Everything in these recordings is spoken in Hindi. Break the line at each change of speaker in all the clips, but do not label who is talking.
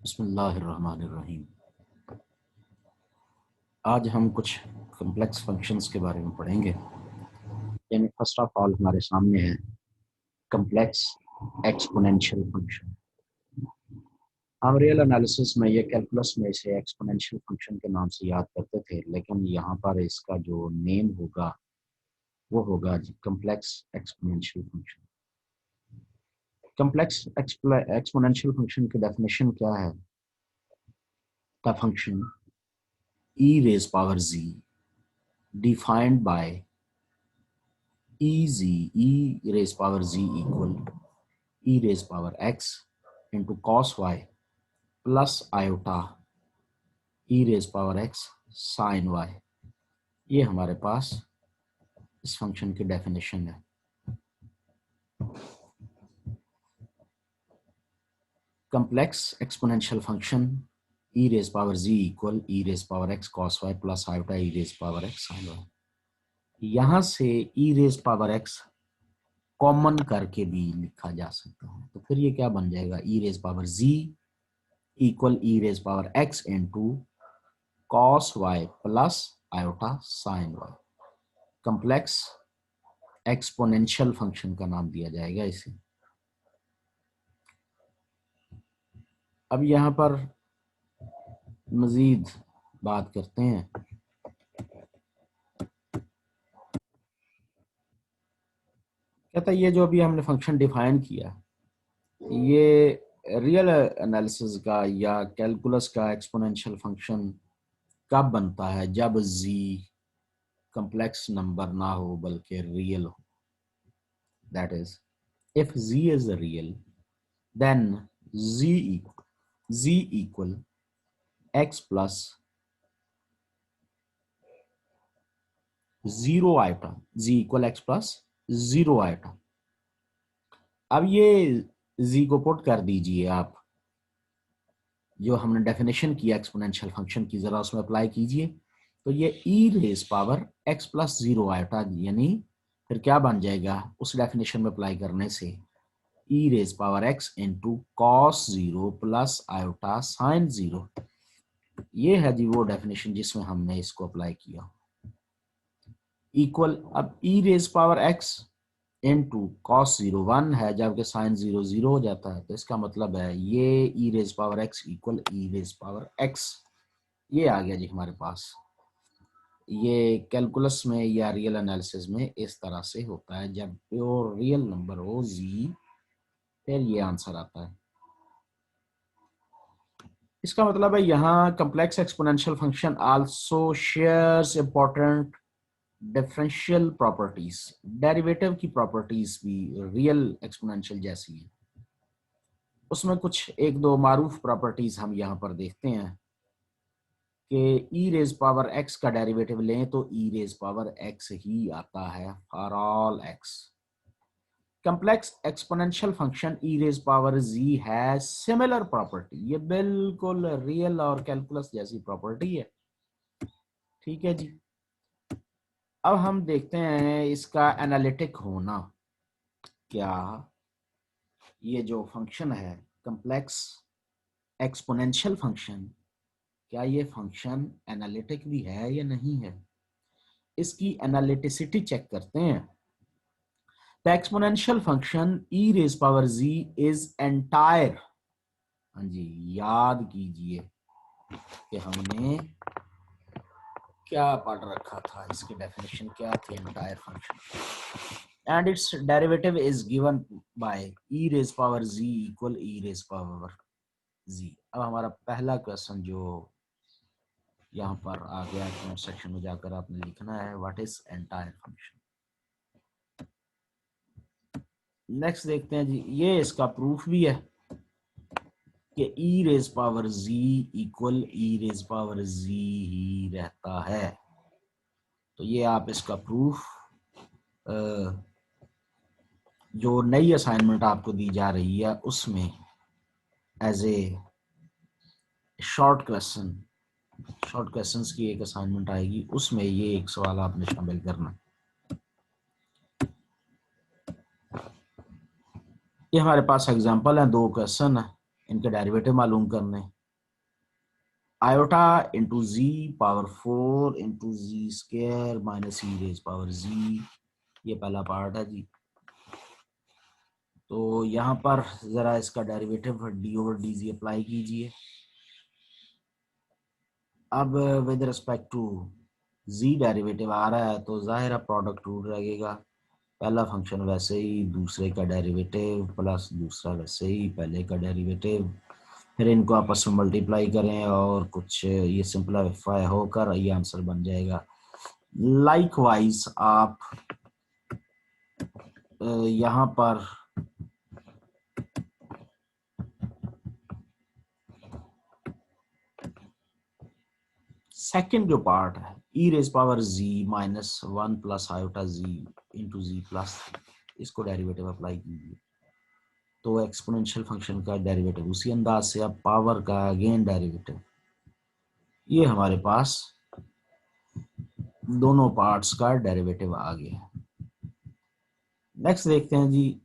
बिस्मिल्लाहिर्रहमानिर्रहीम। आज हम कुछ कम्प्लेक्स फंक्शंस के बारे में पढ़ेंगे। यानी फर्स्ट ऑफ ऑल हमारे सामने है कम्प्लेक्स एक्सपोनेंशियल फंक्शन। हम रियल एनालिसिस में ये कैलकुलस में इसे एक्सपोनेंशियल फंक्शन के नाम से याद करते थे, लेकिन यहाँ पर इसका जो नेम होगा वो होगा complex exponential function. Complex exponential function की डेफिनेशन क्या है? The function e raised power z defined by e raised power z equal e raised power x into cos y plus iota e raised power x sin y। ये हमारे पास इस फंक्शन की डेफिनेशन है। Complex exponential function e raised power z equal e raised power x cos y plus iota e raised power x sin y। यहाँ से e raised power x common करके भी लिखा जा सकता है, तो फिर ये क्या बन जाएगा? e raised power z equal e raised power x into cos y plus iota sin y। Complex exponential function का नाम दिया जाएगा इसे। अब यहाँ पर मजीद बात करते हैं। कहता है ये जो अभी हमने फंक्शन डिफाइन किया, ये रियल एनालिसिस का या कैलकुलस का एक्सपोनेंशियल फंक्शन कब बनता है? जब z कम्प्लेक्स नंबर ना हो बल्कि रियल हो। That is if z is real then z equal x plus 0 iota, z equal x plus 0 iota। अब ये z को पुट कर दीजिए आप, जो हमने डेफिनेशन किया एक्सपोनेंशियल फंक्शन की जरा उसमें अप्लाई कीजिए, तो ये e raise power x plus 0 iota, यानी फिर क्या बन जाएगा उस डेफिनेशन में अप्लाई करने से? e raise power x into cos 0 plus iota sine 0। ये है जी वो डेफिनेशन जिसमें हमने इसको अप्लाई किया। इक्वल अब e raise power x into cos 0 1 है, जबकि साइन 0 0 हो जाता है, तो इसका मतलब है ये e raise power x equal e raise power x। ये आ गया जी हमारे पास। ये कैलकुलस में या रियल एनालिसिस में इस तरह से होता है, जब प्योर रियल नंबर हो z, फिर ये आंसर आता है। इसका मतलब है यहाँ complex exponential function also shares important differential properties. Derivative की प्रॉपर्टीज भी रियल एक्सपोनेंशियल जैसी है। उसमें कुछ एक दो मारूफ प्रॉपर्टीज हम यहाँ पर देखते हैं कि e रेज पावर x का डेरिवेटिव लें तो e रेज पावर x ही आता है for all x। Complex exponential function e raise power z है सिमिलर प्रॉपर्टी। ये बिल्कुल रियल और कैलकुलस जैसी प्रॉपर्टी है। ठीक है जी। अब हम देखते हैं इसका एनालिटिक होना। क्या ये जो फंक्शन है कम्प्लेक्स एक्सपोनेंशियल फंक्शन, क्या ये फंक्शन एनालिटिक भी है या नहीं है? इसकी एनालिटिसिटी चेक करते हैं। The exponential function e raise power z is entire. हाँ जी, याद कीजिए कि हमने क्या पढ़ रखा था, इसकी डेफिनेशन क्या थी entire function. And its derivative is given by e raise power z equal e raise power z। अब हमारा पहला क्वेश्चन जो यहाँ पर आ गया, कमेंट सेक्शन में जाकर आपने लिखना है what is entire function. Next देखते हैं जी, ये इसका प्रूफ भी है कि e raise power z equal e raise power z ही रहता है। तो ये आप इसका प्रूफ जो नई असाइनमेंट आपको दी जा रही है उसमें एज ए शॉर्ट क्वेश्चंस की एक असाइनमेंट आएगी, उसमें ये एक सवाल आपने शामिल करना। ये हमारे पास एग्जांपल है, दो क्वेश्चन है, इनके डेरिवेटिव मालूम करने। आयोटा इंटू जी पावर 4 इंटू जी स्क्वायर माइनस ई रेज पावर जी, ये पहला पार्ट है जी। तो यहाँ पर जरा इसका derivative d over d z apply कीजिए। अब with respect to z derivative आ रहा है तो जाहिर है प्रोडक्ट रूल लगेगा। पहला फंक्शन वैसे ही, दूसरे का डेरिवेटिव प्लस दूसरा वैसे ही, पहले का डेरिवेटिव, फिर इनको आपस में मल्टीप्लाई करें और कुछ ये सिंपलीफाई होकर ये आंसर बन जाएगा। लाइकवाइज आप यहाँ पर सेकंड जो पार्ट है ई रेज पावर जी माइनस 1 प्लस आयोटा जी इंटू जी प्लस, इसको डेरिवेटिव अप्लाई कीजिए तो एक्सपोनेंशियल फंक्शन का डेरिवेटिव उसी अंदाज से, अब पावर का अगेन डेरिवेटिव, ये हमारे पास दोनों पार्ट्स का डेरिवेटिव आ गया। नेक्स्ट देखते हैं जी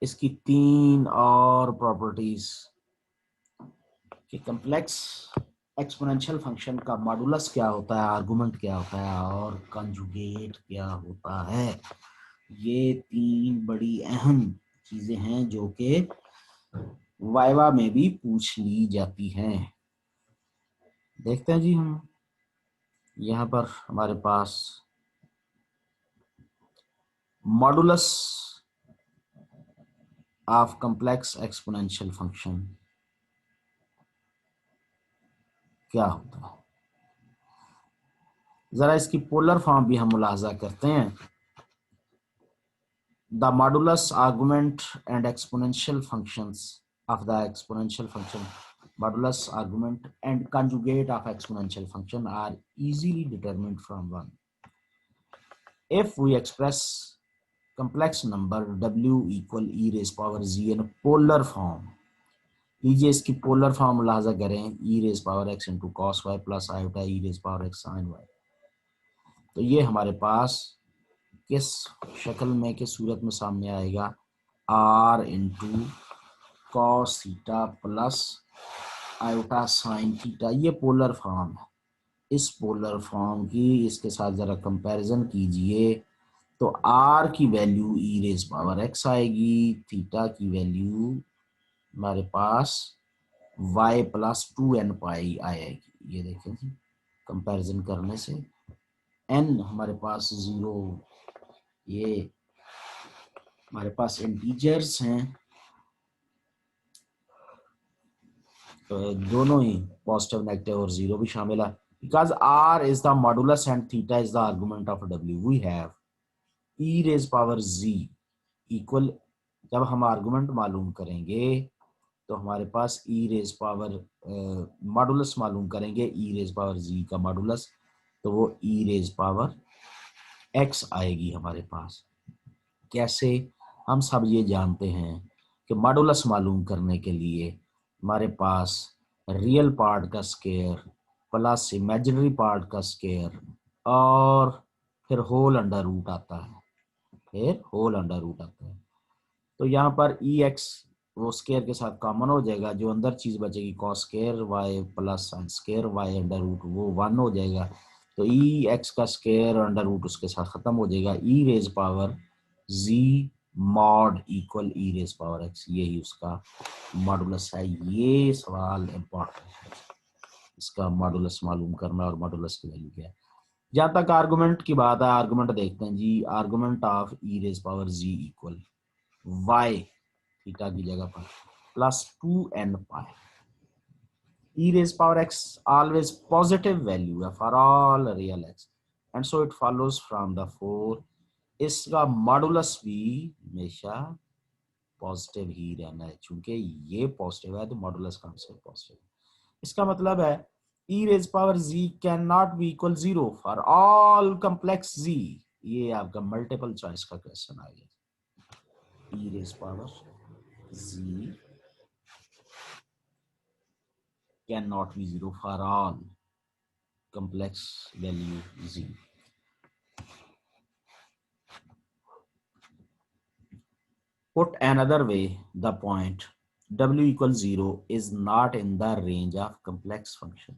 इसकी तीन और प्रॉपर्टीज कि कम्प्लेक्स एक्सपोनेंशियल फंक्शन का मॉडुलस क्या होता है, आर्गुमेंट क्या होता है और कंजुगेट क्या होता है। ये तीन बड़ी अहम चीजें हैं जो कि वाइवा में भी पूछ ली जाती हैं। देखते हैं जी हम यहाँ पर हमारे पास modulus of complex exponential function क्या होता है। जरा इसकी पोलर फॉर्म भी हम मुलाहाजा करते हैं। The modulus argument and exponential functions of the exponential function, modulus argument and conjugate of exponential function are easily determined from one. If we express complex number w equal e raised power z in polar form, लीजिए इसकी पोलर फॉर्म मुलाहाजा करें, e raised power x into cos y plus iota e raised power x sin y, तो ये हमारे पास किस शक्ल में, किस सूरत में सामने आएगा, r into cos theta plus iota sine theta, ये पोलर फॉर्म है। इस पोलर फॉर्म की इसके साथ जरा कंपैरिजन कीजिए तो r की value e raise power x आएगी, थीटा की वैल्यू हमारे पास y प्लस 2n पाई आएगी। ये देखें जी कंपैरिजन करने से n हमारे पास 0, ये हमारे पास इंटीजर्स हैं तो दोनों ही पॉजिटिव नेगेटिव और 0 भी शामिल है। Because r is the modulus and theta is the argument of w, we have e raised power z equal, जब हम आर्गुमेंट मालूम करेंगे तो हमारे पास e रेज पावर मॉडुलस मालूम करेंगे, e रेज पावर z का मॉडुलस, तो वो e रेज पावर x आएगी हमारे पास। कैसे, हम सब ये जानते हैं कि मॉडुलस मालूम करने के लिए हमारे पास रियल पार्ट का स्क्वायर प्लस इमेजिनरी पार्ट का स्क्वायर और फिर होल अंडर रूट आता है, फिर होल अंडर रूट आता है। तो यहाँ पर ई एक्स वो स्क्वायर के साथ कॉमन हो जाएगा, जो अंदर चीज बचेगी cos square y plus sine square y under root, वो 1 हो जाएगा। तो ई एक्स का स्क्वायर अंडर रूट उसके साथ खत्म हो जाएगा। E raise power z mod equal e raise power x, यही उसका मॉडुलस है। ये सवाल इम्पोर्टेंट है, इसका मॉडुलस मालूम करना और मॉडुलस की वैल्यू क्या है। जहां तक आर्गुमेंट की बात है, आर्गुमेंट देखते हैं जी। Argument of e raise power z equal y theta की जगह पर plus 2n pi, e raised power x always positive value है for all real x, and so it follows from the four इसका मॉडुलस भी हमेशा पॉजिटिव ही रहना है, चूंकि ये पॉजिटिव है तो मॉडुलस का आंसर पॉजिटिव है। इसका मतलब है e raised power z can not be equal 0 for all complex z। ये आपका मल्टीपल चॉइस का क्वेश्चन आ गया। e raised power z cannot be 0 for all complex value z. Put another way, the point w equal 0 is not in the range of complex function.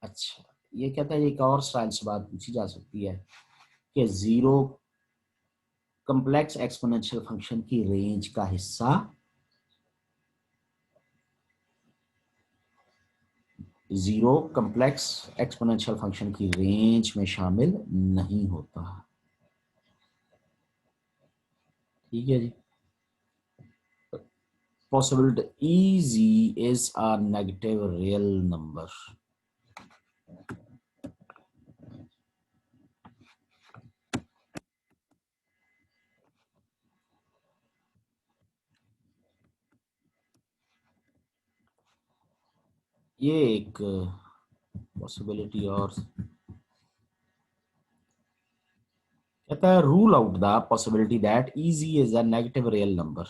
अच्छा, ये कहता है एक और स्टाइल से बात पूछी जा सकती है कि जीरो कम्प्लेक्स एक्सपोनेंशियल फंक्शन की रेंज का हिस्सा जीरो कम्प्लेक्स एक्सपोनेंशियल फंक्शन की रेंज में शामिल नहीं होता। ठीक है जी। Possibility EZ is a negative real number. ये एक पॉसिबिलिटी और कहता है rule out the possibility that EZ is a negative real number.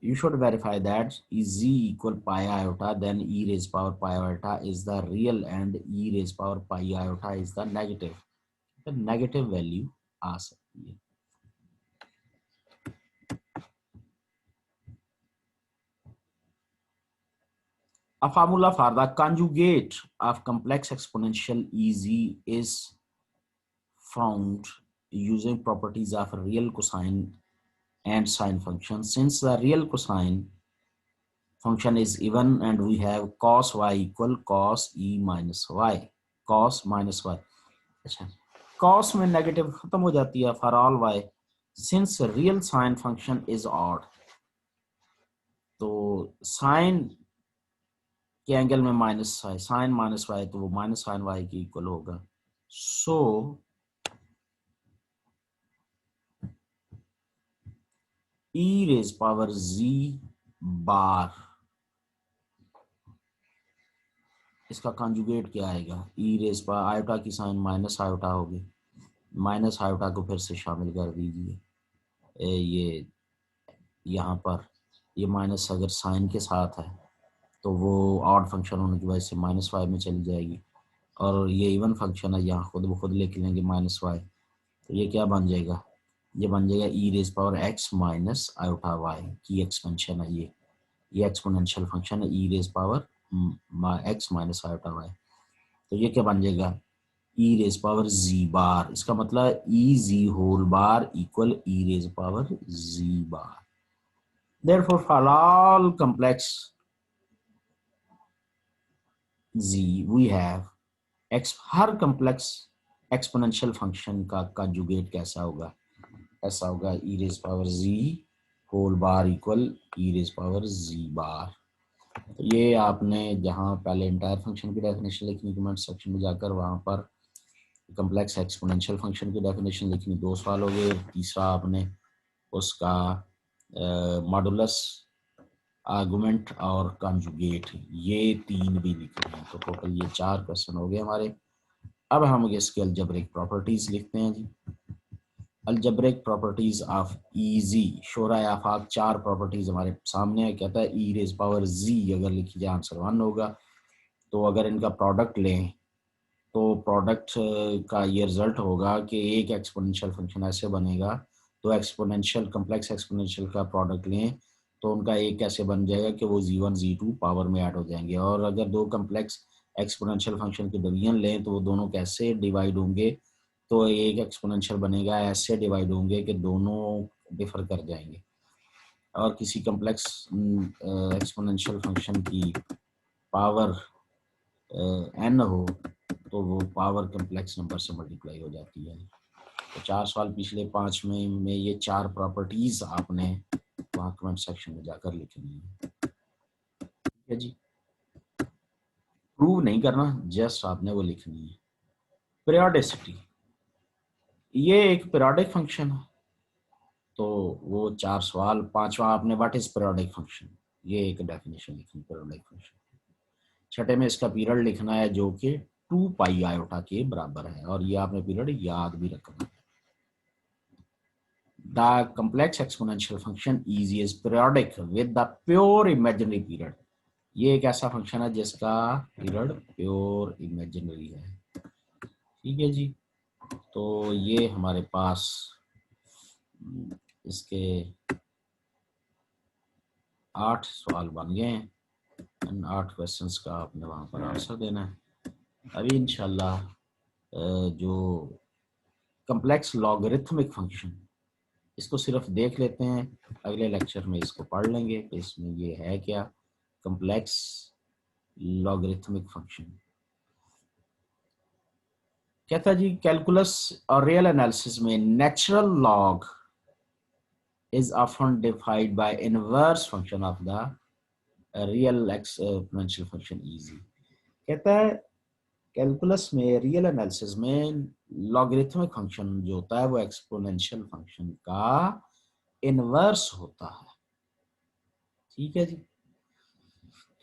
You should verify that EZ equal pi iota, then e raised power pi iota is the real and e raised power pi iota is the negative. The negative value आ सकती है। A formula for the conjugate of complex exponential EZ is found using properties of real cosine and sine function. Since the real cosine function is even and we have cos y equal cos e minus y, cos minus y. अच्छा, cos में नेगेटिव खत्म हो जाती है for all y. Since real sine function is odd, तो साइन के एंगल में माइनस है, साइन माइनस वाई, तो वो माइनस साइन वाई के इक्वल होगा। सो e raise power z bar, इसका कॉन्जुगेट क्या आएगा? e रेज पावर आयोटा की साइन माइनस आयोटा होगी, माइनस आयोटा को फिर से शामिल कर दीजिए। ये यहाँ पर ये माइनस अगर साइन के साथ है तो वो ऑड फंक्शन होने की वजह से माइनस वाई में चली जाएगी, और ये इवन फंक्शन है, यहाँ खुद ब खुद लिख लेंगे माइनस वाई, तो ये क्या बन जाएगा? ये बन जाएगा e raise power x minus iota y की एक्सपेंशन है। ये एक्सपोनेंशियल फंक्शन है e raise power x minus iota y, तो ये क्या बन जाएगा? e raise power z bar. इसका मतलब e z whole bar equal e raise power z bar. Therefore, for all complex z we have x, हर कम्प्लेक्स एक्सपोनेंशियल फंक्शन का कंजुगेट कैसा होगा? ऐसा होगा e raise power z whole bar equal e raise power z bar. तो ये आपने जहाँ पहले इंटायर फंक्शन की डेफिनेशन लिखनी कमेंट सेक्शन में जाकर, वहाँ पर कम्प्लेक्स एक्सपोनेंशियल फंक्शन की डेफिनेशन लिखनी, 2 सवाल हो गए। तीसरा आपने उसका मॉडुलस, आर्गुमेंट और कंजुगेट, ये 3 भी लिखने हैं। तो टोटल ये 4 क्वेश्चन हो गए हमारे। अब हम इसके अलजेब्रिक प्रॉपर्टीज लिखते हैं जी। अलजेब्रिक प्रॉपर्टीज ऑफ EZ, शोरा आफाक 4 प्रॉपर्टीज हमारे सामने है। कहता है e रेज पावर z अगर लिखी जाए आंसर 1 होगा। तो अगर इनका प्रोडक्ट लें तो प्रोडक्ट का ये रिजल्ट होगा कि एक एक्सपोनेंशियल फंक्शन ऐसे बनेगा, तो एक्सपोनेंशियल कम्प्लेक्स एक्सपोनेंशियल का प्रोडक्ट लें तो उनका एक कैसे बन जाएगा कि वो z1 z2 पावर में ऐड हो जाएंगे। और अगर 2 कम्प्लेक्स एक्सपोनेंशियल फंक्शन के डिवीजन लें तो वो दोनों कैसे डिवाइड होंगे? तो एक एक्सपोनेंशियल बनेगा ऐसे डिवाइड होंगे कि दोनों डिफर कर जाएंगे। और किसी कम्प्लेक्स एक्सपोनेंशियल फंक्शन की पावर n हो तो वो पावर कम्प्लेक्स नंबर से मल्टीप्लाई हो जाती है। तो 4 सवाल पिछले 5 में ये 4 प्रॉपर्टीज आपने वहाँ कमेंट सेक्शन में जाकर लिखनी है। ठीक है जी, प्रूव नहीं करना, जस्ट आपने वो लिखनी है। पीरियोडिसिटी, ये एक पीरियोडिक फंक्शन है, तो वो 4 सवाल। 5वां आपने व्हाट इज पीरियोडिक फंक्शन, ये एक डेफिनेशन लिखनी पीरियोडिक फंक्शन। छठे में इसका पीरियड लिखना है जो कि 2 पाई आयोटा के बराबर है, और ये आपने पीरियड याद भी रखना है। The complex exponential function EZ is periodic with the pure imaginary period. ये एक ऐसा फंक्शन है जिसका पीरियड प्योर इमेजिनरी है। ठीक है जी, तो ये हमारे पास इसके 8 सवाल बन गए हैं, 8 क्वेश्चंस का आपने वहाँ पर आंसर देना है। अभी इंशाल्लाह जो कम्प्लेक्स लॉगरिथमिक फंक्शन, इसको सिर्फ देख लेते हैं, अगले लेक्चर में इसको पढ़ लेंगे कि इसमें ये है क्या कम्प्लेक्स लॉगरिथमिक फंक्शन। कहता जी कैलकुलस और रियल एनालिसिस में natural log is often defined by inverse function of the real exponential function easy। कहता है कैलकुलस में रियल एनालिसिस में लॉगरिथमिक फंक्शन जो होता है वो एक्सपोनेंशियल फंक्शन का इनवर्स होता है। ठीक है जी,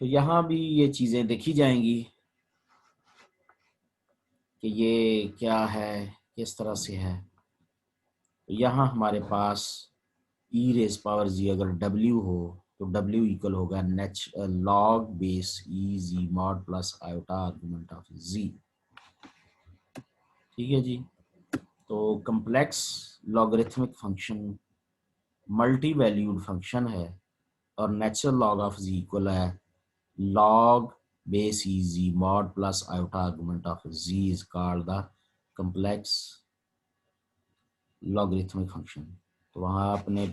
तो यहां भी ये चीजें देखी जाएंगी कि ये क्या है, किस तरह से है। यहाँ हमारे पास ई रेज पावर जी अगर डब्ल्यू हो तो डब्ल्यू इक्वल होगा log base e z mod plus iota argument of z. ठीक है जी, तो complex logarithmic function multi valued function है और natural log of z equal है log base e z mod plus iota argument of z is called the complex logarithmic function। तो वहाँ आपने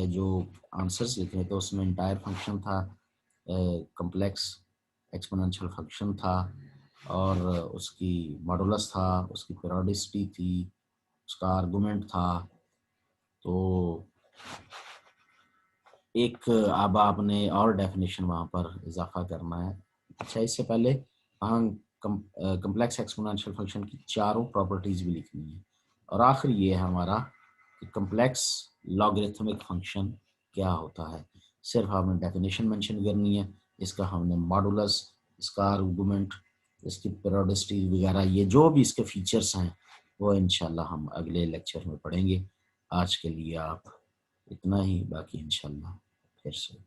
जो आंसर्स लिखे थे उसमें इंटायर फंक्शन था, कम्प्लेक्स एक्सपोनेंशियल फंक्शन था और उसकी मॉडुलस था, उसकी पीरियोडिसिटी थी, उसका आर्गुमेंट था। तो एक अब आपने और डेफिनेशन वहाँ पर इजाफा करना है। अच्छा, इससे पहले हम कम्प्लेक्स एक्सपोनेंशियल फंक्शन की चारों प्रॉपर्टीज भी लिखनी है और आखिर ये है हमारा कि कम्प्लेक्स लॉगरिथमिक फंक्शन क्या होता है। सिर्फ आपने डेफिनेशन मेंशन करनी है, इसका हमने मॉडुलस, इसका आर्गुमेंट, इसकी पीरियोडिसिटी वगैरह, ये जो भी इसके फीचर्स हैं वो इंशाल्लाह हम अगले लेक्चर में पढ़ेंगे। आज के लिए आप इतना ही, बाकी इंशाल्लाह फिर से।